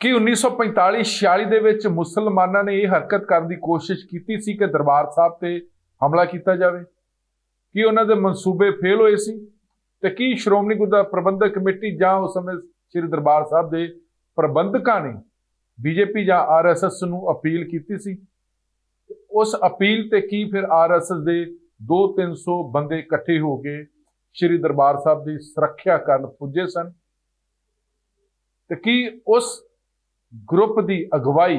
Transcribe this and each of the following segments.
कि 1945-46 ਦੇ ਵਿੱਚ ਮੁਸਲਮਾਨਾਂ ਨੇ ਇਹ ਹਰਕਤ ਕਰਨ ਦੀ ਕੋਸ਼ਿਸ਼ ਕੀਤੀ ਸੀ ਕਿ ਦਰਬਾਰ ਸਾਹਿਬ ਤੇ ਹਮਲਾ ਕੀਤਾ ਜਾਵੇ? ਕੀ ਉਹਨਾਂ ਦੇ ਮਨਸੂਬੇ ਫੇਲ ਹੋਏ ਸੀ? ਤੇ ਕੀ ਸ਼੍ਰੋਮਣੀ ਗੁਰਦੁਆਰਾ ਪ੍ਰਬੰਧਕ ਕਮੇਟੀ ਜਾਂ ਉਸ ਸਮੇਂ ਸ੍ਰੀ ਦਰਬਾਰ ਸਾਹਿਬ ਦੇ ਪ੍ਰਬੰਧਕਾਂ ਨੇ ਬੀਜੇਪੀ ਜਾਂ ਆਰਐਸਐਸ ਨੂੰ ਅਪੀਲ ਕੀਤੀ ਸੀ? ਉਸ ਅਪੀਲ ਤੇ ਕੀ ਫਿਰ ਆਰਐਸਐਸ ਦੇ 200-300 ਬੰਦੇ ਇਕੱਠੇ ਹੋ ਕੇ ਸ੍ਰੀ ਦਰਬਾਰ ਸਾਹਿਬ ਦੀ ਸੁਰੱਖਿਆ ਕਰਨ ਪੁੱਜੇ ਸਨ? ਤੇ ਕੀ ਉਸ ਗਰੁੱਪ ਦੀ ਅਗਵਾਈ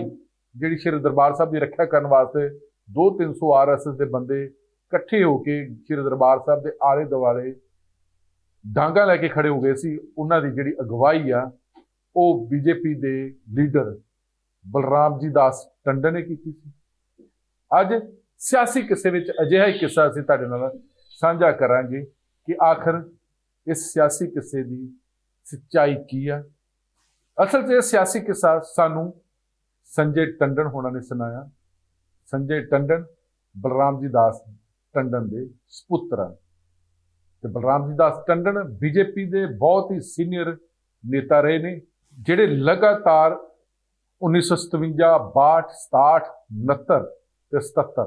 ਜਿਹੜੀ ਸ੍ਰੀ ਦਰਬਾਰ ਸਾਹਿਬ ਦੀ ਰੱਖਿਆ ਕਰਨ ਵਾਸਤੇ 200-300 ਆਰਐਸਐਸ ਦੇ ਬੰਦੇ ਇਕੱਠੇ ਹੋ ਕੇ ਸ੍ਰੀ ਦਰਬਾਰ ਸਾਹਿਬ ਦੇ ਆਲੇ ਦੁਆਲੇ ਡਾਂਗਾਂ ਲੈ ਕੇ ਖੜੇ ਹੋ ਗਏ ਸੀ, ਉਹਨਾਂ ਦੀ ਜਿਹੜੀ ਅਗਵਾਈ ਆ ਉਹ ਬੀਜੇਪੀ ਦੇ ਲੀਡਰ ਬਲਰਾਮ ਜੀ ਦਾਸ ਟੰਡਨ ਨੇ ਕੀਤੀ ਸੀ। ਅੱਜ ਸਿਆਸੀ ਕਿੱਸੇ ਵਿੱਚ ਅਜਿਹਾ ਹੀ ਕਿੱਸਾ ਅਸੀਂ ਤੁਹਾਡੇ ਨਾਲ ਸਾਂਝਾ ਕਰਾਂਗੇ ਕਿ ਆਖਰ ਇਸ ਸਿਆਸੀ ਕਿੱਸੇ ਦੀ ਸੱਚਾਈ ਕੀ ਆ। ਅਸਲ 'ਚ ਇਹ ਸਿਆਸੀ ਕਿੱਸਾ ਸਾਨੂੰ ਸੰਜੇ ਟੰਡਨ ਹੋਣਾ ਨੇ ਸੁਣਾਇਆ। ਸੰਜੇ ਟੰਡਨ ਬਲਰਾਮ ਜੀ ਦਾਸ ਟੰਡਨ ਦੇ ਸਪੁੱਤਰ ਆ ਤੇ ਬਲਰਾਮ ਜੀ ਦਾਸ ਟੰਡਨ ਬੀਜੇਪੀ ਦੇ ਬਹੁਤ ਹੀ ਸੀਨੀਅਰ ਨੇਤਾ ਰਹੇ ਨੇ, ਜਿਹੜੇ ਲਗਾਤਾਰ 1957, 62, 67, 69 ਤੇ 77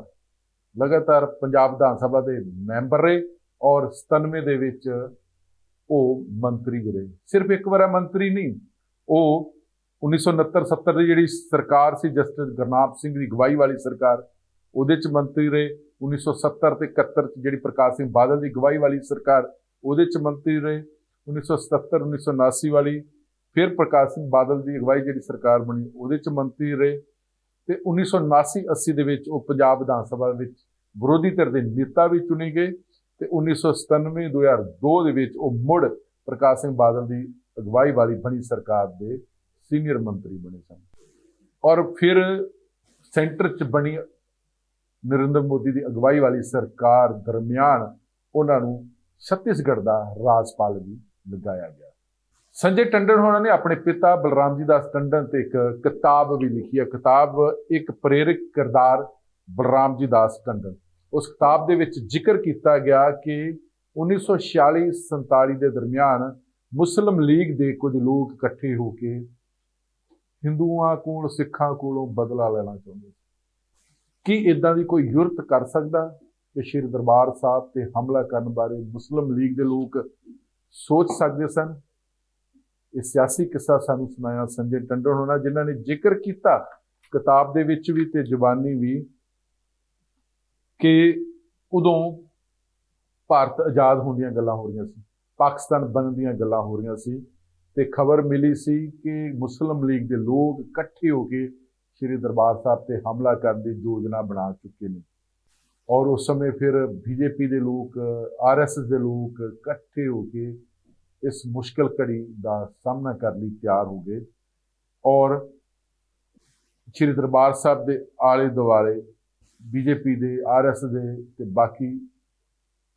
ਲਗਾਤਾਰ ਪੰਜਾਬ ਵਿਧਾਨ ਸਭਾ ਦੇ ਮੈਂਬਰ ਰਹੇ ਔਰ 97 ਦੇ ਵਿੱਚ ਉਹ ਮੰਤਰੀ ਰਹੇ। ਸਿਰਫ ਇੱਕ ਵਾਰ ਮੰਤਰੀ ਨਹੀਂ, ਉਹ 1969-70 ਦੀ ਜਿਹੜੀ ਸਰਕਾਰ ਸੀ ਜਸਟਿਸ ਗੁਰਨਾਮ ਸਿੰਘ ਦੀ ਅਗਵਾਈ ਵਾਲੀ ਸਰਕਾਰ, ਉਹਦੇ 'ਚ ਮੰਤਰੀ ਰਹੇ। 1970 ਤੇ 71 'ਚ ਜਿਹੜੀ ਪ੍ਰਕਾਸ਼ ਸਿੰਘ ਬਾਦਲ ਦੀ ਅਗਵਾਈ ਵਾਲੀ ਸਰਕਾਰ, ਉਹਦੇ 'ਚ ਮੰਤਰੀ ਰਹੇ। 1977 1979 ਵਾਲੀ ਫਿਰ ਪ੍ਰਕਾਸ਼ ਸਿੰਘ ਬਾਦਲ ਦੀ ਅਗਵਾਈ ਜਿਹੜੀ ਸਰਕਾਰ ਬਣੀ, ਉਹਦੇ 'ਚ ਮੰਤਰੀ ਰਹੇ। ਤੇ 1979-80 ਦੇ ਵਿੱਚ ਉਹ ਪੰਜਾਬ ਵਿਧਾਨ ਸਭਾ ਵਿੱਚ ਵਿਰੋਧੀ ਧਿਰ ਦੇ ਨੇਤਾ ਵੀ ਚੁਣੇ ਗਏ ਤੇ 1997-2002 ਦੇ ਵਿੱਚ ਉਹ ਮੁੜ ਪ੍ਰਕਾਸ਼ ਸਿੰਘ ਬਾਦਲ ਦੀ ਅਗਵਾਈ ਵਾਲੀ ਬਣੀ ਸਰਕਾਰ ਦੇ ਸੀਨੀਅਰ ਮੰਤਰੀ ਬਣੇ ਸਨ। ਔਰ ਫਿਰ ਸੈਂਟਰ 'ਚ ਬਣੀ ਨਰਿੰਦਰ ਮੋਦੀ ਦੀ ਅਗਵਾਈ ਵਾਲੀ ਸਰਕਾਰ ਦਰਮਿਆਨ ਉਹਨਾਂ ਨੂੰ ਛੱਤੀਸਗੜ੍ਹ ਦਾ ਰਾਜਪਾਲ ਵੀ ਲਗਾਇਆ ਗਿਆ। ਸੰਜੇ ਟੰਡਨ ਹੋਣਾ ਨੇ ਆਪਣੇ ਪਿਤਾ ਬਲਰਾਮ ਜੀ ਦਾਸ ਟੰਡਨ ਤੇ ਇੱਕ ਕਿਤਾਬ ਵੀ ਲਿਖੀ ਹੈ। ਕਿਤਾਬ ਇੱਕ ਪ੍ਰੇਰਕ ਕਿਰਦਾਰ ਬਲਰਾਮ ਜੀ ਦਾਸ ਟੰਡਨ। ਉਸ ਕਿਤਾਬ ਦੇ ਵਿੱਚ ਜ਼ਿਕਰ ਕੀਤਾ ਗਿਆ ਕਿ 1946-47 ਦੇ ਦਰਮਿਆਨ ਮੁਸਲਿਮ ਲੀਗ ਦੇ ਕੁਝ ਲੋਕ ਇਕੱਠੇ ਹੋ ਕੇ ਹਿੰਦੂਆਂ ਕੋਲ ਸਿੱਖਾਂ ਕੋਲੋਂ ਬਦਲਾ ਲੈਣਾ ਚਾਹੁੰਦੇ ਸੀ। ਕੀ ਇਦਾਂ ਦੀ ਕੋਈ ਜੁਰਤ ਕਰ ਸਕਦਾ ਕਿ ਸ਼੍ਰੀ ਦਰਬਾਰ ਸਾਹਿਬ ਤੇ ਹਮਲਾ ਕਰਨ ਬਾਰੇ ਮੁਸਲਿਮ ਲੀਗ ਦੇ ਲੋਕ ਸੋਚ ਸਕਦੇ ਸਨ? ਇਹ ਸਿਆਸੀ ਕਿੱਸਾ ਸਾਨੂੰ ਸੁਣਾਇਆ ਸੰਜੇ ਟੰਡਨ ਹੋਣਾ, ਜਿਨ੍ਹਾਂ ਨੇ ਜ਼ਿਕਰ ਕੀਤਾ ਕਿਤਾਬ ਦੇ ਵਿੱਚ ਵੀ ਤੇ ਜ਼ੁਬਾਨੀ ਵੀ ਕਿ ਉਦੋਂ ਭਾਰਤ ਆਜ਼ਾਦ ਹੋਣ ਦੀਆਂ ਗੱਲਾਂ ਹੋ ਰਹੀਆਂ ਸੀ, ਪਾਕਿਸਤਾਨ ਬਣਨ ਦੀਆਂ ਗੱਲਾਂ ਹੋ ਰਹੀਆਂ ਸੀ ਤੇ ਖਬਰ ਮਿਲੀ ਸੀ ਕਿ ਮੁਸਲਿਮ ਲੀਗ ਦੇ ਲੋਕ ਇਕੱਠੇ ਹੋ ਕੇ ਸ਼੍ਰੀ ਦਰਬਾਰ ਸਾਹਿਬ ਤੇ ਹਮਲਾ ਕਰਨ ਦੀ ਯੋਜਨਾ ਬਣਾ ਚੁੱਕੇ ਨੇ। ਔਰ ਉਸ ਸਮੇਂ ਫਿਰ ਬੀਜੇਪੀ ਦੇ ਲੋਕ, ਆਰਐਸਐਸ ਦੇ ਲੋਕ ਇਕੱਠੇ ਹੋ ਕੇ ਇਸ ਮੁਸ਼ਕਿਲ ਘੜੀ ਦਾ ਸਾਹਮਣਾ ਕਰਨ ਲਈ ਤਿਆਰ ਹੋ ਗਏ ਔਰ ਸ਼੍ਰੀ ਦਰਬਾਰ ਸਾਹਿਬ ਦੇ ਆਲੇ ਦੁਆਲੇ ਬੀਜੇਪੀ ਦੇ, ਆਰਐਸਐਸ ਦੇ ਤੇ ਬਾਕੀ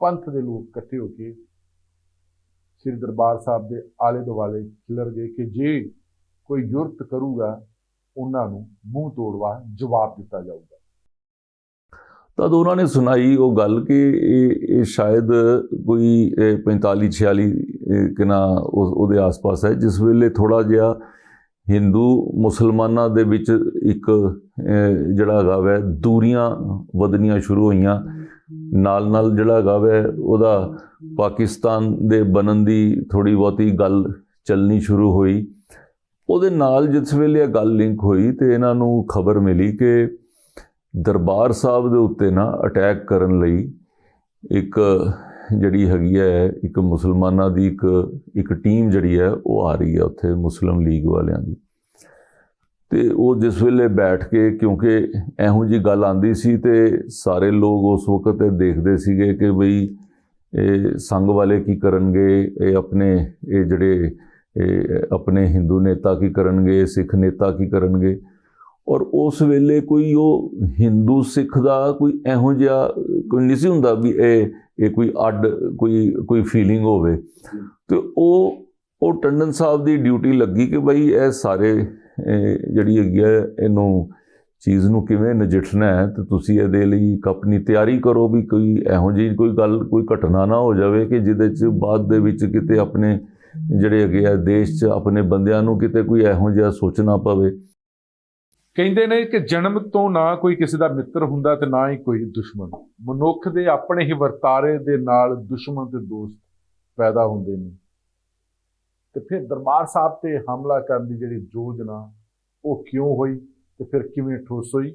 ਪੰਥ ਦੇ ਲੋਕ ਇਕੱਠੇ ਹੋ ਕੇ ਸ਼੍ਰੀ ਦਰਬਾਰ ਸਾਹਿਬ ਦੇ ਆਲੇ ਦੁਆਲੇ ਖਿਲਰ ਗਏ ਕਿ ਜੇ ਕੋਈ ਜੁਰਤ ਕਰੂਗਾ ਉਹਨਾਂ ਨੂੰ ਮੂੰਹ ਤੋੜਵਾ ਜਵਾਬ ਦਿੱਤਾ ਜਾਊਗਾ। ਤਦ ਉਹਨਾਂ ਨੇ ਸੁਣਾਈ ਉਹ ਗੱਲ ਕਿ ਇਹ ਸ਼ਾਇਦ ਕੋਈ 45-46 ਕਿਨਾ ਉਹਦੇ ਆਸ-ਪਾਸ ਹੈ, ਜਿਸ ਵੇਲੇ ਥੋੜ੍ਹਾ ਜਿਹਾ ਹਿੰਦੂ ਮੁਸਲਮਾਨਾਂ ਦੇ ਵਿੱਚ ਇੱਕ ਜਿਹੜਾ ਹੈਗਾ ਵੈ ਦੂਰੀਆਂ ਵਧਣੀਆਂ ਸ਼ੁਰੂ ਹੋਈਆਂ। ਨਾਲ ਨਾਲ ਜਿਹੜਾ ਹੈਗਾ ਵੈ ਉਹਦਾ ਪਾਕਿਸਤਾਨ ਦੇ ਬਣਨ ਦੀ ਥੋੜ੍ਹੀ ਬਹੁਤੀ ਗੱਲ ਚੱਲਣੀ ਸ਼ੁਰੂ ਹੋਈ। ਉਹਦੇ ਨਾਲ ਜਿਸ ਵੇਲੇ ਇਹ ਗੱਲ ਲਿੰਕ ਹੋਈ ਤੇ ਇਹਨਾਂ ਨੂੰ ਖਬਰ ਮਿਲੀ ਕਿ ਦਰਬਾਰ ਸਾਹਿਬ ਦੇ ਉੱਤੇ ਨਾ ਅਟੈਕ ਕਰਨ ਲਈ ਇੱਕ ਜਿਹੜੀ ਹੈਗੀ ਹੈ ਇੱਕ ਮੁਸਲਮਾਨਾਂ ਦੀ ਇੱਕ ਟੀਮ ਜਿਹੜੀ ਹੈ ਉਹ ਆ ਰਹੀ ਹੈ ਉੱਥੇ ਮੁਸਲਿਮ ਲੀਗ ਵਾਲਿਆਂ ਦੀ। ਤੇ ਉਹ ਜਿਸ ਵੇਲੇ ਬੈਠ ਕੇ, ਕਿਉਂਕਿ ਇਹੋ ਜਿਹੀ ਗੱਲ ਆਉਂਦੀ ਸੀ ਤੇ ਸਾਰੇ ਲੋਕ ਉਸ ਵਕਤ ਦੇਖਦੇ ਸੀਗੇ ਕਿ ਬਈ ਇਹ ਸੰਘ ਵਾਲੇ ਕੀ ਕਰਨਗੇ, ਇਹ ਜਿਹੜੇ ਆਪਣੇ ਹਿੰਦੂ ਨੇਤਾ ਕੀ ਕਰਨਗੇ, ਸਿੱਖ ਨੇਤਾ ਕੀ ਕਰਨਗੇ। ਔਰ ਉਸ ਵੇਲੇ ਕੋਈ ਉਹ ਹਿੰਦੂ ਸਿੱਖ ਦਾ ਕੋਈ ਇਹੋ ਜਿਹਾ ਕੋਈ ਨਹੀਂ ਸੀ ਹੁੰਦਾ ਵੀ ਇਹ ਕੋਈ ਅੱਡ ਕੋਈ ਫੀਲਿੰਗ ਹੋਵੇ। ਤੇ ਉਹ ਟੰਡਨ ਸਾਹਿਬ ਦੀ ਡਿਊਟੀ ਲੱਗੀ ਕਿ ਬਈ ਇਹ ਸਾਰੇ ਜਿਹੜੀ ਹੈਗੀ ਹੈ ਇਹਨੂੰ ਚੀਜ਼ ਨੂੰ ਕਿਵੇਂ ਨਜਿੱਠਣਾ ਹੈ ਤੇ ਤੁਸੀਂ ਇਹਦੇ ਲਈ ਇੱਕ ਆਪਣੀ ਤਿਆਰੀ ਕਰੋ ਵੀ ਕੋਈ ਇਹੋ ਜਿਹੀ ਕੋਈ ਗੱਲ, ਕੋਈ ਘਟਨਾ ਨਾ ਹੋ ਜਾਵੇ ਕਿ ਜਿਹਦੇ 'ਚ ਬਾਅਦ ਦੇ ਵਿੱਚ ਕਿਤੇ ਆਪਣੇ ਜਿਹੜੇ ਹੈਗੇ ਆ ਦੇਸ਼ 'ਚ ਆਪਣੇ ਬੰਦਿਆਂ ਨੂੰ ਕਿਤੇ ਕੋਈ ਇਹੋ ਜਿਹਾ ਸੋਚਣਾ ਪਵੇ। ਕਹਿੰਦੇ ਨੇ ਕਿ ਜਨਮ ਤੋਂ ਨਾ ਕੋਈ ਕਿਸੇ ਦਾ ਮਿੱਤਰ ਹੁੰਦਾ ਤੇ ਨਾ ਹੀ ਕੋਈ ਦੁਸ਼ਮਣ। ਮਨੁੱਖ ਦੇ ਆਪਣੇ ਹੀ ਵਰਤਾਰੇ ਦੇ ਨਾਲ ਦੁਸ਼ਮਣ ਤੇ ਦੋਸਤ ਪੈਦਾ ਹੁੰਦੇ ਨੇ। ਤੇ ਫਿਰ ਦਰਬਾਰ ਸਾਹਿਬ ਤੇ ਹਮਲਾ ਕਰਨ ਦੀ ਜਿਹੜੀ ਯੋਜਨਾ ਉਹ ਕਿਉਂ ਹੋਈ ਤੇ ਫਿਰ ਕਿਵੇਂ ਠੋਸ ਹੋਈ।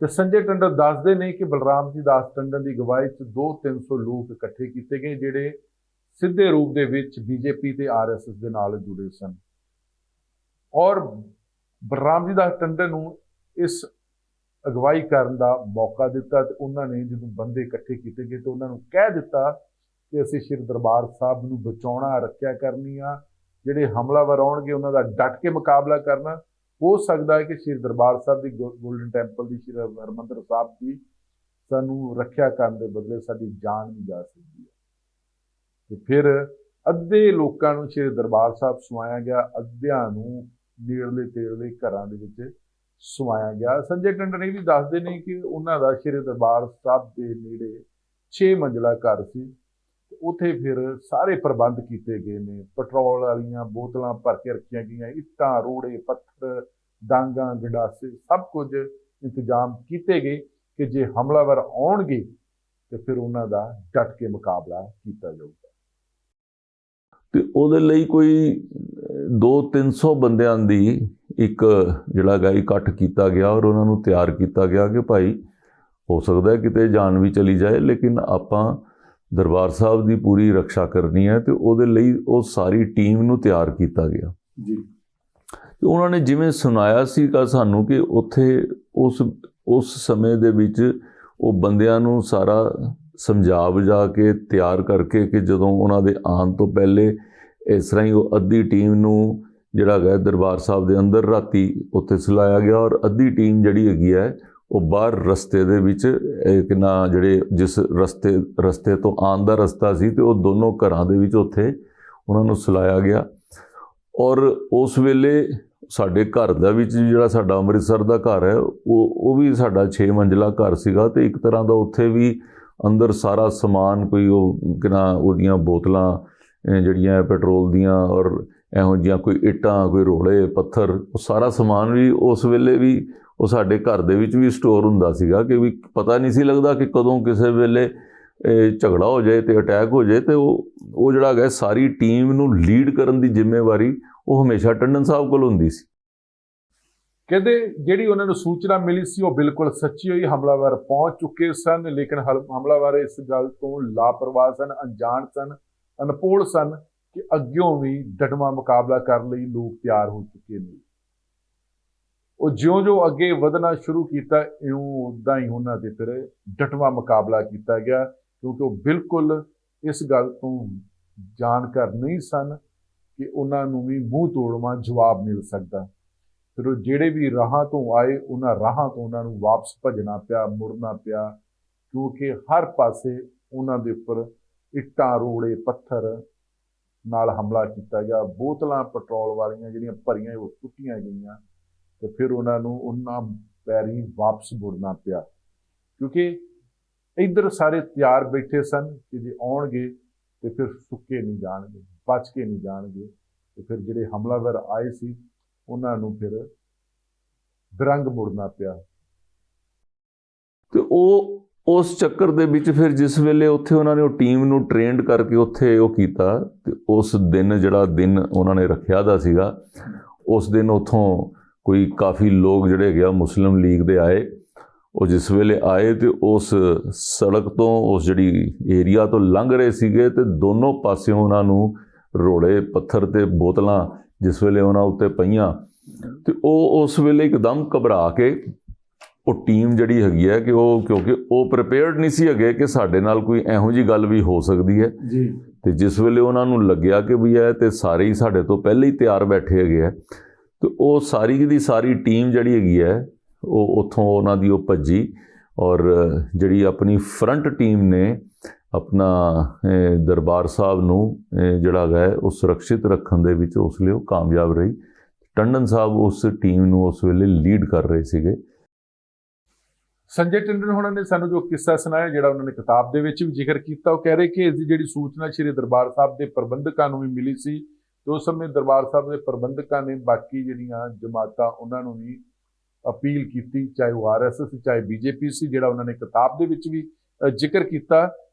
ਤੇ ਸੰਜੇ ਟੰਡਨ ਦੱਸਦੇ ਨੇ ਕਿ ਬਲਰਾਮ ਜੀ ਦਾਸ ਟੰਡਨ ਦੀ ਅਗਵਾਈ 'ਚ 200-300 ਲੋਕ ਇਕੱਠੇ ਕੀਤੇ ਗਏ ਜਿਹੜੇ ਸਿੱਧੇ ਰੂਪ ਦੇ ਵਿੱਚ ਬੀਜੇਪੀ ਤੇ ਆਰਐਸਐਸ ਦੇ ਨਾਲ ਜੁੜੇ ਸਨ। ਔਰ ਬਲਰਾਮ ਜੀ ਦਾਸ ਟੰਡਨ ਨੂੰ ਇਸ ਅਗਵਾਈ ਕਰਨ ਦਾ ਮੌਕਾ ਦਿੱਤਾ ਤੇ ਉਹਨਾਂ ਨੇ ਜਦੋਂ ਬੰਦੇ ਇਕੱਠੇ ਕੀਤੇ ਗਏ ਤੇ ਉਹਨਾਂ ਨੂੰ ਕਹਿ ਦਿੱਤਾ ਕਿ ਅਸੀਂ ਸ਼੍ਰੀ ਦਰਬਾਰ ਸਾਹਿਬ ਨੂੰ ਬਚਾਉਣਾ, ਰੱਖਿਆ ਕਰਨੀ ਆ। ਜਿਹੜੇ ਹਮਲਾਵਰ ਆਉਣਗੇ ਉਹਨਾਂ ਦਾ ਡਟ ਕੇ ਮੁਕਾਬਲਾ ਕਰਨਾ। ਹੋ ਸਕਦਾ ਹੈ ਕਿ ਸ਼੍ਰੀ ਦਰਬਾਰ ਸਾਹਿਬ ਦੀ ਗੋਲਡਨ ਟੈਂਪਲ ਦੀ, ਸ਼੍ਰੀ ਹਰਿਮੰਦਰ ਸਾਹਿਬ ਦੀ ਸਾਨੂੰ ਰੱਖਿਆ ਕਰਨ ਦੇ ਬਦਲੇ ਸਾਡੀ ਜਾਨ ਵੀ ਜਾ ਸਕਦੀ ਹੈ। ਤੇ ਫਿਰ ਅੱਧੇ ਲੋਕਾਂ ਨੂੰ ਸ਼੍ਰੀ ਦਰਬਾਰ ਸਾਹਿਬ ਸਵਾਇਆ ਗਿਆ, ਅੱਧਿਆਂ ਨੂੰ ਨੇੜਲੇ ਤੇੜਲੇ ਘਰਾਂ ਦੇ ਵਿੱਚ ਸਵਾਇਆ ਗਿਆ। ਸੰਜੇ ਟੰਡਨ ਇਹ ਵੀ ਦੱਸਦੇ ਨੇ ਕਿ ਉਹਨਾਂ ਦਾ ਸ਼੍ਰੀ ਦਰਬਾਰ ਸਾਹਿਬ ਦੇ ਨੇੜੇ 6 ਮੰਜ਼ਲਾ ਘਰ ਸੀ। ਉੱਥੇ ਫਿਰ ਸਾਰੇ ਪ੍ਰਬੰਧ ਕੀਤੇ ਗਏ ਨੇ। ਪੈਟਰੋਲ ਵਾਲੀਆਂ ਬੋਤਲਾਂ ਭਰ ਕੇ ਰੱਖੀਆਂ ਗਈਆਂ, ਇੱਟਾਂ, ਰੋੜੇ, ਪੱਥਰ, ਡਾਂਗਾਂ, ਗੰਡਾਸੇ, ਸਭ ਕੁਝ ਇੰਤਜ਼ਾਮ ਕੀਤੇ ਗਏ ਕਿ ਜੇ ਹਮਲਾਵਰ ਆਉਣਗੇ ਤੇ ਫਿਰ ਉਹਨਾਂ ਦਾ ਡਟ ਕੇ ਮੁਕਾਬਲਾ ਕੀਤਾ ਜਾਊਗਾ। ਤੇ ਉਹਦੇ ਲਈ ਕੋਈ 200-300 ਬੰਦਿਆਂ ਦੀ ਇੱਕ ਜਿਹੜਾ ਗਾ ਇਕੱਠ ਕੀਤਾ ਗਿਆ ਔਰ ਉਹਨਾਂ ਨੂੰ ਤਿਆਰ ਕੀਤਾ ਗਿਆ ਕਿ ਭਾਈ ਹੋ ਸਕਦਾ ਹੈ ਕਿਤੇ ਜਾਨ ਵੀ ਚਲੀ ਜਾਏ, ਲੇਕਿਨ ਆਪਾਂ ਦਰਬਾਰ ਸਾਹਿਬ ਦੀ ਪੂਰੀ ਰੱਖਿਆ ਕਰਨੀ ਹੈ। ਤੇ ਉਹਦੇ ਲਈ ਉਹ ਸਾਰੀ ਟੀਮ ਨੂੰ ਤਿਆਰ ਕੀਤਾ ਗਿਆ ਜੀ। ਤੇ ਉਹਨਾਂ ਨੇ ਜਿਵੇਂ ਸੁਣਾਇਆ ਸੀਗਾ ਸਾਨੂੰ ਕਿ ਉੱਥੇ ਉਸ ਸਮੇਂ ਦੇ ਵਿੱਚ ਉਹ ਬੰਦਿਆਂ ਨੂੰ ਸਾਰਾ ਸਮਝਾ ਬੁਝਾ ਕੇ ਤਿਆਰ ਕਰਕੇ ਕਿ ਜਦੋਂ ਉਹਨਾਂ ਦੇ ਆਉਣ ਤੋਂ ਪਹਿਲੇ ਇਸ ਤਰ੍ਹਾਂ ਹੀ ਉਹ ਅੱਧੀ ਟੀਮ ਨੂੰ ਜਿਹੜਾ ਹੈਗਾ ਦਰਬਾਰ ਸਾਹਿਬ ਦੇ ਅੰਦਰ ਰਾਤੀ ਉੱਥੇ ਸੁਲਾਇਆ ਗਿਆ ਔਰ ਅੱਧੀ ਟੀਮ ਜਿਹੜੀ ਹੈਗੀ ਹੈ ਉਹ ਬਾਹਰ ਰਸਤੇ ਦੇ ਵਿੱਚ ਕਿੰਨਾ ਜਿਹੜੇ ਜਿਸ ਰਸਤੇ ਤੋਂ ਆਉਣ ਦਾ ਰਸਤਾ ਸੀ ਤੇ ਉਹ ਦੋਨੋਂ ਘਰਾਂ ਦੇ ਵਿੱਚ ਉੱਥੇ ਉਹਨਾਂ ਨੂੰ ਸੁਲਾਇਆ ਗਿਆ। ਔਰ ਉਸ ਵੇਲੇ ਸਾਡੇ ਘਰ ਦਾ ਵਿੱਚ ਜਿਹੜਾ ਸਾਡਾ ਅੰਮ੍ਰਿਤਸਰ ਦਾ ਘਰ ਹੈ ਉਹ ਵੀ ਸਾਡਾ 6 ਮੰਜ਼ਲਾ ਘਰ ਸੀਗਾ ਤੇ ਇੱਕ ਤਰ੍ਹਾਂ ਦਾ ਉੱਥੇ ਵੀ ਅੰਦਰ ਸਾਰਾ ਸਮਾਨ ਕੋਈ ਉਹ ਕਿੰਨਾ ਉਹਦੀਆਂ ਬੋਤਲਾਂ ਜਿਹੜੀਆਂ ਪੈਟਰੋਲ ਦੀਆਂ ਔਰ ਇਹੋ ਜਿਹੀਆਂ ਕੋਈ ਇੱਟਾਂ, ਕੋਈ ਰੋੜੇ, ਪੱਥਰ, ਉਹ ਸਾਰਾ ਸਮਾਨ ਵੀ ਉਸ ਵੇਲੇ ਵੀ ਉਹ ਸਾਡੇ ਘਰ ਦੇ ਵਿੱਚ ਵੀ ਸਟੋਰ ਹੁੰਦਾ ਸੀਗਾ ਕਿ ਵੀ ਪਤਾ ਨਹੀਂ ਸੀ ਲੱਗਦਾ ਕਿ ਕਦੋਂ ਕਿਸੇ ਵੇਲੇ ਝਗੜਾ ਹੋ ਜਾਏ ਤੇ ਅਟੈਕ ਹੋ ਜਾਏ। ਤੇ ਉਹ ਜਿਹੜਾ ਹੈਗਾ ਸਾਰੀ ਟੀਮ ਨੂੰ ਲੀਡ ਕਰਨ ਦੀ ਜ਼ਿੰਮੇਵਾਰੀ ਉਹ ਹਮੇਸ਼ਾ ਟੰਡਨ ਸਾਹਿਬ ਕੋਲ ਹੁੰਦੀ ਸੀ। ਕਹਿੰਦੇ ਜਿਹੜੀ ਉਹਨਾਂ ਨੂੰ ਸੂਚਨਾ ਮਿਲੀ ਸੀ ਉਹ ਬਿਲਕੁਲ ਸੱਚੀ ਹੋਈ। ਹਮਲਾਵਰ ਪਹੁੰਚ ਚੁੱਕੇ ਸਨ, ਲੇਕਿਨ ਹਮਲਾਵਰ ਇਸ ਗੱਲ ਤੋਂ ਲਾਪਰਵਾਹ ਸਨ, ਅਣਜਾਣ ਸਨ, ਅਨਪੋਲ ਸਨ ਕਿ ਅੱਗਿਓਂ ਵੀ ਡਟਵਾਂ ਮੁਕਾਬਲਾ ਕਰਨ ਲਈ ਲੋਕ ਤਿਆਰ ਹੋ ਚੁੱਕੇ ਨੇ। ਉਹ ਜਿਉਂ-ਜਿਉਂ ਅੱਗੇ ਵਧਣਾ ਸ਼ੁਰੂ ਕੀਤਾ ਇਉਂ ਉੱਦਾਂ ਹੀ ਉਹਨਾਂ ਦੇ ਫਿਰ ਡਟਵਾਂ ਮੁਕਾਬਲਾ ਕੀਤਾ ਗਿਆ, ਕਿਉਂਕਿ ਉਹ ਬਿਲਕੁਲ ਇਸ ਗੱਲ ਤੋਂ ਜਾਣਕਾਰ ਨਹੀਂ ਸਨ ਕਿ ਉਹਨਾਂ ਨੂੰ ਵੀ ਮੂੰਹ ਤੋੜਵਾਂ ਜਵਾਬ ਮਿਲ ਸਕਦਾ। ਫਿਰ ਉਹ ਜਿਹੜੇ ਵੀ ਰਾਹਾਂ ਤੋਂ ਆਏ ਉਹਨਾਂ ਰਾਹਾਂ ਤੋਂ ਉਹਨਾਂ ਨੂੰ ਵਾਪਸ ਭੱਜਣਾ ਪਿਆ, ਮੁੜਨਾ ਪਿਆ, ਕਿਉਂਕਿ ਹਰ ਪਾਸੇ ਉਹਨਾਂ ਦੇ ਉੱਪਰ ਇੱਟਾਂ, ਰੋੜੇ, ਪੱਥਰ ਨਾਲ ਹਮਲਾ ਕੀਤਾ ਗਿਆ। ਬੋਤਲਾਂ ਪੈਟਰੋਲ ਵਾਲੀਆਂ ਜਿਹੜੀਆਂ ਭਰੀਆਂ ਉਹ ਸੁੱਟੀਆਂ ਗਈਆਂ ਤੇ ਫਿਰ ਉਹਨਾਂ ਨੂੰ ਉਹਨਾਂ ਪੈਰੀਂ ਵਾਪਸ ਮੁੜਨਾ ਪਿਆ, ਕਿਉਂਕਿ ਇੱਧਰ ਸਾਰੇ ਤਿਆਰ ਬੈਠੇ ਸਨ ਕਿ ਜੇ ਆਉਣਗੇ ਤੇ ਫਿਰ ਸੁੱਕੇ ਨਹੀਂ ਜਾਣਗੇ, ਬਚ ਕੇ ਨਹੀਂ ਜਾਣਗੇ। ਤੇ ਫਿਰ ਜਿਹੜੇ ਹਮਲਾਵਰ ਆਏ ਸੀ ਉਹਨਾਂ ਨੂੰ ਫਿਰ ਬਿਰੰਗ ਮੁੜਨਾ ਪਿਆ। ਤੇ ਉਸ ਚੱਕਰ ਦੇ ਵਿੱਚ ਫਿਰ ਜਿਸ ਵੇਲੇ ਉੱਥੇ ਉਹਨਾਂ ਨੇ ਉਹ ਟੀਮ ਨੂੰ ਟ੍ਰੇਨਡ ਕਰਕੇ ਉੱਥੇ ਉਹ ਕੀਤਾ ਤੇ ਉਸ ਦਿਨ ਜਿਹੜਾ ਦਿਨ ਉਹਨਾਂ ਨੇ ਰੱਖਿਆ ਦਾ ਸੀਗਾ, ਉਸ ਦਿਨ ਉੱਥੋਂ ਕੋਈ ਕਾਫੀ ਲੋਕ ਜਿਹੜੇ ਹੈਗੇ ਆ ਮੁਸਲਿਮ ਲੀਗ ਦੇ ਆਏ। ਉਹ ਜਿਸ ਵੇਲੇ ਆਏ ਤੇ ਉਸ ਸੜਕ ਤੋਂ ਉਸ ਜਿਹੜੀ ਏਰੀਆ ਤੋਂ ਲੰਘ ਰਹੇ ਸੀਗੇ ਤੇ ਦੋਨੋਂ ਪਾਸਿਓਂ ਉਹਨਾਂ ਨੂੰ ਰੋੜੇ, ਪੱਥਰ ਤੇ ਬੋਤਲਾਂ ਜਿਸ ਵੇਲੇ ਉਹਨਾਂ ਉੱਤੇ ਪਈਆਂ ਤੇ ਉਹ ਉਸ ਵੇਲੇ ਇੱਕਦਮ ਘਬਰਾ ਕੇ ਉਹ ਟੀਮ ਜਿਹੜੀ ਹੈਗੀ ਹੈ ਕਿ ਉਹ ਕਿਉਂਕਿ ਉਹ ਪ੍ਰੀਪੇਅਰਡ ਨਹੀਂ ਸੀ ਹੈਗੇ ਕਿ ਸਾਡੇ ਨਾਲ ਕੋਈ ਇਹੋ ਜਿਹੀ ਗੱਲ ਵੀ ਹੋ ਸਕਦੀ ਹੈ ਜੀ। ਤੇ ਜਿਸ ਵੇਲੇ ਉਹਨਾਂ ਨੂੰ ਲੱਗਿਆ ਕਿ ਵੀ ਇਹ ਤੇ ਸਾਰੇ ਹੀ ਸਾਡੇ ਤੋਂ ਪਹਿਲੇ ਹੀ ਤਿਆਰ ਬੈਠੇ ਹੈਗੇ ਆ ਤੇ ਉਹ ਸਾਰੀ ਦੀ ਸਾਰੀ ਟੀਮ ਜਿਹੜੀ ਹੈਗੀ ਹੈ ਉਹ ਉੱਥੋਂ ਉਹਨਾਂ ਦੀ ਉਹ ਭੱਜੀ ਔਰ ਜਿਹੜੀ ਆਪਣੀ ਫਰੰਟ ਟੀਮ ਨੇ ਆਪਣਾ ਦਰਬਾਰ ਸਾਹਿਬ ਨੂੰ ਜਿਹੜਾ ਹੈ ਉਹ ਸੁਰੱਖਿਅਤ ਰੱਖਣ ਦੇ ਵਿੱਚ ਉਸ ਲਈ ਉਹ ਕਾਮਯਾਬ ਰਹੀ। ਟੰਡਨ ਸਾਹਿਬ ਉਸ ਟੀਮ ਨੂੰ ਉਸ ਵੇਲੇ ਲੀਡ ਕਰ ਰਹੇ ਸੀਗੇ। ਸੰਜੇ ਟੰਡਨ ਹੋਣਾ ਨੇ ਸਾਨੂੰ ਜੋ ਕਿੱਸਾ ਸੁਣਾਇਆ, ਜਿਹੜਾ ਉਹਨਾਂ ਨੇ ਕਿਤਾਬ ਦੇ ਵਿੱਚ ਵੀ ਜ਼ਿਕਰ ਕੀਤਾ, ਉਹ ਕਹਿ ਰਹੇ ਕਿ ਇਸ ਦੀ ਜਿਹੜੀ ਸੂਚਨਾ ਸ਼੍ਰੀ ਦਰਬਾਰ ਸਾਹਿਬ ਦੇ ਪ੍ਰਬੰਧਕਾਂ ਨੂੰ ਵੀ ਮਿਲੀ ਸੀ ਤੇ ਉਸ ਸਮੇਂ ਦਰਬਾਰ ਸਾਹਿਬ ਦੇ ਪ੍ਰਬੰਧਕਾਂ ਨੇ ਬਾਕੀ ਜਿਹੜੀਆਂ ਜਮਾਤਾਂ ਉਹਨਾਂ ਨੂੰ ਵੀ ਅਪੀਲ ਕੀਤੀ, ਚਾਹੇ ਉਹ RSS ਚਾਹੇ BJP ਸੀ, ਜਿਹੜਾ ਉਹਨਾਂ ਨੇ ਕਿਤਾਬ ਦੇ ਵਿੱਚ ਵੀ ਜ਼ਿਕਰ ਕੀਤਾ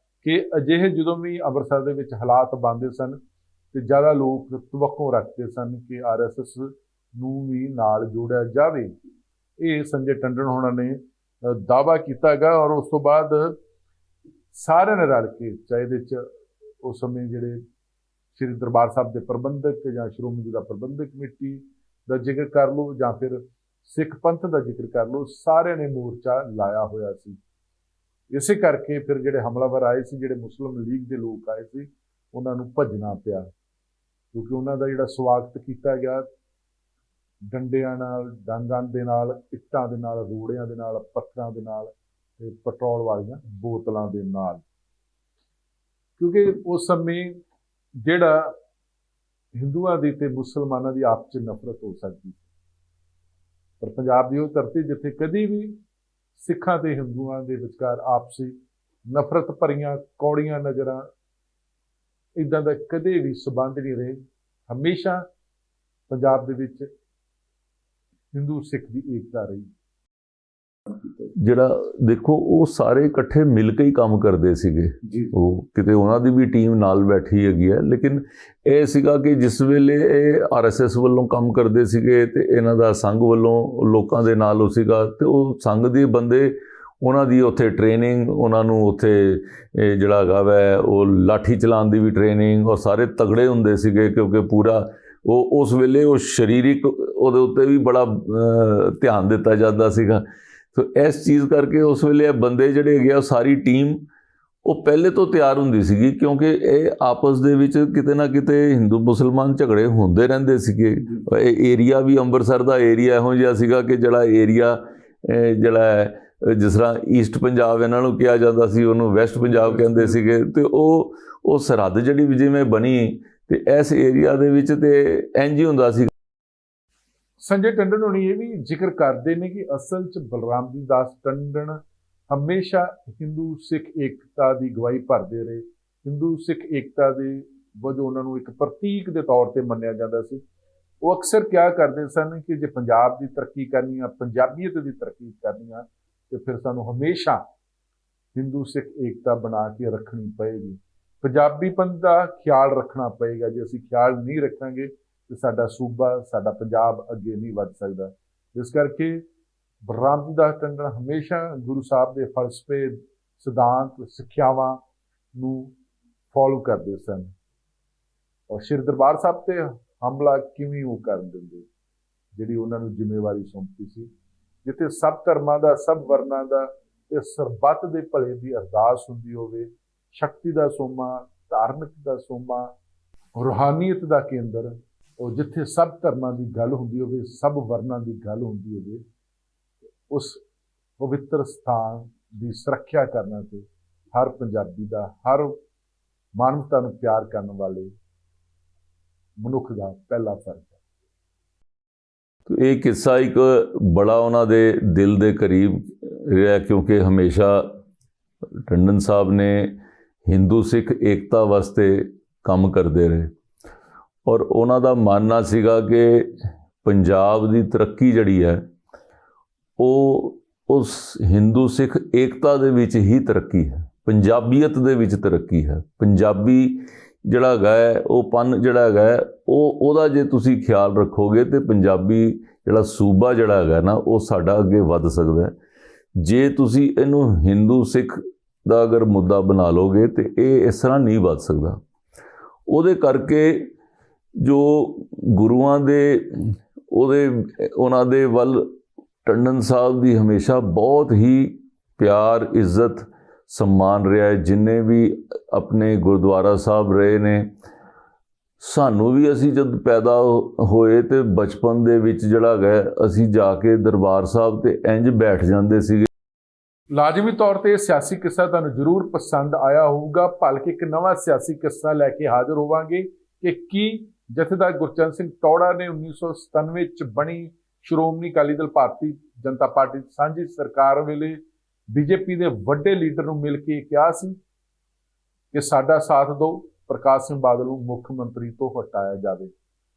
ਕਿ ਅਜਿਹੇ ਜਦੋਂ ਵੀ ਅੰਮ੍ਰਿਤਸਰ ਦੇ ਵਿੱਚ ਹਾਲਾਤ ਬਣਦੇ ਸਨ ਤੇ ਜ਼ਿਆਦਾ ਲੋਕ ਤਵੱਕੋ ਰੱਖਦੇ ਸਨ ਕਿ RSS ਨੂੰ ਵੀ ਨਾਲ ਜੋੜਿਆ ਜਾਵੇ। ਇਹ ਸੰਜੇ ਟੰਡਨ ਹੋਣਾ ਨੇ ਦਾਅਵਾ ਕੀਤਾ ਗਾ ਔਰ ਉਸ ਤੋਂ ਬਾਅਦ ਸਾਰਿਆਂ ਨੇ ਰਲ ਕੇ, ਚਾਹੇ ਇਹਦੇ 'ਚ ਉਸ ਸਮੇਂ ਜਿਹੜੇ ਸ਼੍ਰੀ ਦਰਬਾਰ ਸਾਹਿਬ ਦੇ ਪ੍ਰਬੰਧਕ ਜਾਂ ਸ਼੍ਰੋਮਣੀ ਗੁਰਦੁਆਰਾ ਪ੍ਰਬੰਧਕ ਕਮੇਟੀ ਦਾ ਜ਼ਿਕਰ ਕਰ ਲਓ ਜਾਂ ਫਿਰ ਸਿੱਖ ਪੰਥ ਦਾ ਜ਼ਿਕਰ ਕਰ ਲਓ, ਸਾਰਿਆਂ ਨੇ ਮੋਰਚਾ ਲਾਇਆ ਹੋਇਆ ਸੀ। ਇਸੇ ਕਰਕੇ ਫਿਰ ਜਿਹੜੇ ਹਮਲਾਵਰ ਆਏ ਸੀ, ਜਿਹੜੇ ਮੁਸਲਿਮ ਲੀਗ ਦੇ ਲੋਕ ਆਏ ਸੀ, ਉਹਨਾਂ ਨੂੰ ਭੱਜਣਾ ਪਿਆ ਕਿਉਂਕਿ ਉਹਨਾਂ ਦਾ ਜਿਹੜਾ ਸਵਾਗਤ ਕੀਤਾ ਗਿਆ ਡੰਡਿਆਂ ਨਾਲ, ਡਾਂਗਾਂ ਦੇ ਨਾਲ, ਇੱਟਾਂ ਦੇ ਨਾਲ, ਰੋੜਿਆਂ ਦੇ ਨਾਲ, ਪੱਥਰਾਂ ਦੇ ਨਾਲ ਤੇ ਪੈਟਰੋਲ ਵਾਲੀਆਂ ਬੋਤਲਾਂ ਦੇ ਨਾਲ, ਕਿਉਂਕਿ ਉਸ ਸਮੇਂ ਜਿਹੜਾ ਹਿੰਦੂਆਂ ਦੀ ਤੇ ਮੁਸਲਮਾਨਾਂ ਦੀ ਆਪਸ 'ਚ ਨਫ਼ਰਤ ਹੋ ਸਕਦੀ ਸੀ, ਪਰ ਪੰਜਾਬ ਦੀ ਉਹ ਧਰਤੀ ਜਿੱਥੇ ਕਦੀ ਵੀ ਸਿੱਖਾਂ ਤੇ ਹਿੰਦੂਆਂ ਦੇ ਵਿਚਕਾਰ ਆਪਸੀ ਨਫ਼ਰਤ ਭਰੀਆਂ ਕੌੜੀਆਂ ਨਜ਼ਰਾਂ ਇੱਦਾਂ ਦਾ ਕਦੇ ਵੀ ਸਬੰਧ ਨਹੀਂ ਰਹੇ। ਹਮੇਸ਼ਾ ਪੰਜਾਬ ਦੇ ਵਿੱਚ ਹਿੰਦੂ ਸਿੱਖ ਦੀ ਏਕਤਾ ਰਹੀ। ਜਿਹੜਾ ਦੇਖੋ ਉਹ ਸਾਰੇ ਇਕੱਠੇ ਮਿਲ ਕੇ ਹੀ ਕੰਮ ਕਰਦੇ ਸੀਗੇ ਜੀ। ਉਹ ਕਿਤੇ ਉਹਨਾਂ ਦੀ ਵੀ ਟੀਮ ਨਾਲ ਬੈਠੀ ਹੈਗੀ ਹੈ, ਲੇਕਿਨ ਇਹ ਸੀਗਾ ਕਿ ਜਿਸ ਵੇਲੇ ਇਹ RSS ਵੱਲੋਂ ਕੰਮ ਕਰਦੇ ਸੀਗੇ ਤੇ ਇਹਨਾਂ ਦਾ ਸੰਘ ਵੱਲੋਂ ਲੋਕਾਂ ਦੇ ਨਾਲ ਉਹ ਸੀਗਾ ਤੇ ਉਹ ਸੰਘ ਦੇ ਬੰਦੇ, ਉਹਨਾਂ ਦੀ ਉੱਥੇ ਟ੍ਰੇਨਿੰਗ, ਉਹਨਾਂ ਨੂੰ ਉੱਥੇ ਜਿਹੜਾ ਹੈਗਾ ਵੈ ਉਹ ਲਾਠੀ ਚਲਾਉਣ ਦੀ ਵੀ ਟ੍ਰੇਨਿੰਗ, ਔਰ ਸਾਰੇ ਤਗੜੇ ਹੁੰਦੇ ਸੀਗੇ ਕਿਉਂਕਿ ਪੂਰਾ ਉਹ ਉਸ ਵੇਲੇ ਉਹ ਸਰੀਰਿਕ ਉਹਦੇ ਉੱਤੇ ਵੀ ਬੜਾ ਧਿਆਨ ਦਿੱਤਾ ਜਾਂਦਾ ਸੀਗਾ। ਸੋ ਇਸ ਚੀਜ਼ ਕਰਕੇ ਉਸ ਵੇਲੇ ਬੰਦੇ ਜਿਹੜੇ ਹੈਗੇ ਆ, ਸਾਰੀ ਟੀਮ ਉਹ ਪਹਿਲੇ ਤੋਂ ਤਿਆਰ ਹੁੰਦੀ ਸੀਗੀ ਕਿਉਂਕਿ ਇਹ ਆਪਸ ਦੇ ਵਿੱਚ ਕਿਤੇ ਨਾ ਕਿਤੇ ਹਿੰਦੂ ਮੁਸਲਮਾਨ ਝਗੜੇ ਹੁੰਦੇ ਰਹਿੰਦੇ ਸੀਗੇ। ਇਹ ਏਰੀਆ ਵੀ ਅੰਮ੍ਰਿਤਸਰ ਦਾ ਏਰੀਆ ਇਹੋ ਜਿਹਾ ਸੀਗਾ ਕਿ ਜਿਹੜਾ ਏਰੀਆ ਜਿਹੜਾ ਜਿਸ ਤਰ੍ਹਾਂ ਈਸਟ ਪੰਜਾਬ ਇਹਨਾਂ ਨੂੰ ਕਿਹਾ ਜਾਂਦਾ ਸੀ, ਉਹਨੂੰ ਵੈਸਟ ਪੰਜਾਬ ਕਹਿੰਦੇ ਸੀਗੇ, ਤੇ ਉਹ ਸਰਹੱਦ ਜਿਹੜੀ ਜਿਵੇਂ ਬਣੀ ਤੇ ਇਸ ਏਰੀਆ ਦੇ ਵਿੱਚ ਤੇ ਇੰਝ ਹੀ ਹੁੰਦਾ ਸੀ। ਸੰਜੇ ਟੰਡਨ ਹੋਣੀ ਇਹ ਵੀ ਜ਼ਿਕਰ ਕਰਦੇ ਨੇ ਕਿ ਅਸਲ 'ਚ ਬਲਰਾਮ ਜੀ ਦਾਸ ਟੰਡਨ ਹਮੇਸ਼ਾ ਹਿੰਦੂ ਸਿੱਖ ਏਕਤਾ ਦੀ ਗਵਾਹੀ ਭਰਦੇ ਰਹੇ। ਹਿੰਦੂ ਸਿੱਖ ਏਕਤਾ ਦੇ ਵਜੋਂ ਉਹਨਾਂ ਨੂੰ ਇੱਕ ਪ੍ਰਤੀਕ ਦੇ ਤੌਰ ਤੇ ਮੰਨਿਆ ਜਾਂਦਾ ਸੀ। ਉਹ ਅਕਸਰ ਕਿਹਾ ਕਰਦੇ ਸਨ ਕਿ ਜੇ ਪੰਜਾਬ ਦੀ ਤਰੱਕੀ ਕਰਨੀ ਆ, ਪੰਜਾਬੀਅਤ ਦੀ ਤਰੱਕੀ ਕਰਨੀ ਆ, ਤੇ ਫਿਰ ਸਾਨੂੰ ਹਮੇਸ਼ਾ ਹਿੰਦੂ ਸਿੱਖ ਏਕਤਾ ਬਣਾ ਕੇ ਰੱਖਣੀ ਪਏਗੀ। ਪੰਜਾਬੀਪਨ ਦਾ ਖਿਆਲ ਰੱਖਣਾ ਪਏਗਾ। ਜੇ ਅਸੀਂ ਖਿਆਲ ਨਹੀਂ ਰੱਖਾਂਗੇ ਤੇ ਸਾਡਾ ਸੂਬਾ, ਸਾਡਾ ਪੰਜਾਬ ਅੱਗੇ ਨਹੀਂ ਵੱਧ ਸਕਦਾ। ਇਸ ਕਰਕੇ ਬਲਰਾਮ ਜੀ ਦਾਸ ਟੰਡਨ ਹਮੇਸ਼ਾ ਗੁਰੂ ਸਾਹਿਬ ਦੇ ਫਲਸਫੇ, ਸਿਧਾਂਤ, ਸਿੱਖਿਆਵਾਂ ਨੂੰ ਫੋਲੋ ਕਰਦੇ ਸਨ। ਔਰ ਸ਼੍ਰੀ ਦਰਬਾਰ ਸਾਹਿਬ ਤੇ ਹਮਲਾ ਕਿਵੇਂ ਉਹ ਕਰ ਦਿੰਦੇ, ਜਿਹੜੀ ਉਹਨਾਂ ਨੂੰ ਜ਼ਿੰਮੇਵਾਰੀ ਸੌਂਪੀ ਸੀ, ਜਿੱਥੇ ਸਭ ਧਰਮਾਂ ਦਾ, ਸਭ ਵਰਨਾਂ ਦਾ ਤੇ ਸਰਬੱਤ ਦੇ ਭਲੇ ਦੀ ਅਰਦਾਸ ਹੁੰਦੀ ਹੋਵੇ, ਸ਼ਕਤੀ ਦਾ ਸੋਮਾ, ਧਾਰਮਿਕ ਦਾ ਸੋਮਾ, ਰੂਹਾਨੀਅਤ ਦਾ ਕੇਂਦਰ, ਉਹ ਜਿੱਥੇ ਸਭ ਧਰਮਾਂ ਦੀ ਗੱਲ ਹੁੰਦੀ ਹੋਵੇ, ਸਭ ਵਰਨਾਂ ਦੀ ਗੱਲ ਹੁੰਦੀ ਹੋਵੇ, ਉਸ ਪਵਿੱਤਰ ਸਥਾਨ ਦੀ ਸੁਰੱਖਿਆ ਕਰਨਾ ਤੇ ਹਰ ਪੰਜਾਬੀ ਦਾ, ਹਰ ਮਾਨਵਤਾ ਨੂੰ ਪਿਆਰ ਕਰਨ ਵਾਲੇ ਮਨੁੱਖ ਦਾ ਪਹਿਲਾ ਫਰਜ਼ ਹੈ। ਇਹ ਕਿੱਸਾ ਇੱਕ ਬੜਾ ਉਹਨਾਂ ਦੇ ਦਿਲ ਦੇ ਕਰੀਬ ਰਿਹਾ ਕਿਉਂਕਿ ਹਮੇਸ਼ਾ ਟੰਡਨ ਸਾਹਿਬ ਨੇ ਹਿੰਦੂ ਸਿੱਖ ਏਕਤਾ ਵਾਸਤੇ ਕੰਮ ਕਰਦੇ ਰਹੇ ਔਰ ਉਹਨਾਂ ਦਾ ਮੰਨਣਾ ਸੀਗਾ ਕਿ ਪੰਜਾਬ ਦੀ ਤਰੱਕੀ ਜਿਹੜੀ ਹੈ ਉਹ ਉਸ ਹਿੰਦੂ ਸਿੱਖ ਏਕਤਾ ਦੇ ਵਿੱਚ ਹੀ ਤਰੱਕੀ ਹੈ, ਪੰਜਾਬੀਅਤ ਦੇ ਵਿੱਚ ਤਰੱਕੀ ਹੈ। ਪੰਜਾਬੀ ਜਿਹੜਾ ਹੈਗਾ ਉਹ ਪੰਨ ਜਿਹੜਾ ਹੈਗਾ ਉਹਦਾ ਜੇ ਤੁਸੀਂ ਖਿਆਲ ਰੱਖੋਗੇ ਤੇ ਪੰਜਾਬੀ ਜਿਹੜਾ ਸੂਬਾ ਜਿਹੜਾ ਹੈਗਾ ਨਾ ਉਹ ਸਾਡਾ ਅੱਗੇ ਵੱਧ ਸਕਦਾ ਹੈ। ਜੇ ਤੁਸੀਂ ਇਹਨੂੰ ਹਿੰਦੂ ਸਿੱਖ ਦਾ ਅਗਰ ਮੁੱਦਾ ਬਣਾ ਲਓਗੇ ਤੇ ਇਹ ਇਸ ਤਰ੍ਹਾਂ ਨਹੀਂ ਵੱਧ ਸਕਦਾ। ਉਹਦੇ ਕਰਕੇ ਜੋ ਗੁਰੂਆਂ ਦੇ ਉਹਨਾਂ ਦੇ ਵੱਲ ਟੰਡਨ ਸਾਹਿਬ ਦੀ ਹਮੇਸ਼ਾ ਬਹੁਤ ਹੀ ਪਿਆਰ, ਇੱਜ਼ਤ, सम्मान ਰਿਹਾ ਹੈ। ਜਿੰਨੇ ਵੀ ਆਪਣੇ ਗੁਰਦੁਆਰਾ ਸਾਹਿਬ ਰਹੇ ਨੇ, ਸਾਨੂੰ ਵੀ ਅਸੀਂ ਜਦ ਪੈਦਾ ਹੋਏ ਤੇ ਬਚਪਨ ਦੇ ਵਿੱਚ ਜਿਹੜਾ ਹੈ ਅਸੀਂ ਜਾ ਕੇ ਦਰਬਾਰ ਸਾਹਿਬ ਤੇ ਇੰਜ ਬੈਠ ਜਾਂਦੇ ਸੀਗੇ। ਲਾਜ਼ਮੀ ਤੌਰ ਤੇ ਸਿਆਸੀ ਕਿੱਸਾ ਤੁਹਾਨੂੰ ਜ਼ਰੂਰ ਪਸੰਦ ਆਇਆ ਹੋਊਗਾ। ਭਲਕੇ ਇੱਕ ਨਵਾਂ ਸਿਆਸੀ ਕਿੱਸਾ ਲੈ ਕੇ ਹਾਜ਼ਰ ਹੋਵਾਂਗੇ ਕਿ ਕੀ ਜਥੇਦਾਰ ਗੁਰਚਰਨ ਸਿੰਘ ਟੌਹੜਾ ਨੇ 1997 ਚ ਬਣੀ ਸ਼੍ਰੋਮਣੀ ਅਕਾਲੀ ਦਲ ਭਾਰਤੀ ਜਨਤਾ ਪਾਰਟੀ ਸਾਂਝੀ ਸਰਕਾਰ ਵੇਲੇ ਬੀਜੇਪੀ ਦੇ ਵੱਡੇ ਲੀਡਰ ਨੂੰ ਮਿਲ ਕੇ ਕਿਹਾ ਸੀ ਕਿ ਸਾਡਾ ਸਾਥ ਦਿਓ, ਪ੍ਰਕਾਸ਼ ਸਿੰਘ ਬਾਦਲ ਨੂੰ ਮੁੱਖ ਮੰਤਰੀ ਤੋਂ ਹਟਾਇਆ ਜਾਵੇ।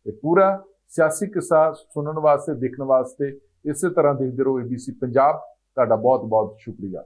ਇਹ ਪੂਰਾ ਸਿਆਸੀ ਕਿੱਸਾ ਸੁਣਨ ਵਾਸਤੇ, ਦੇਖਣ ਵਾਸਤੇ ਇਸੇ ਤਰ੍ਹਾਂ ਦੇਖਦੇ ਰਹੋ ABC ਪੰਜਾਬ। ਤੁਹਾਡਾ ਬਹੁਤ ਬਹੁਤ ਸ਼ੁਕਰੀਆ।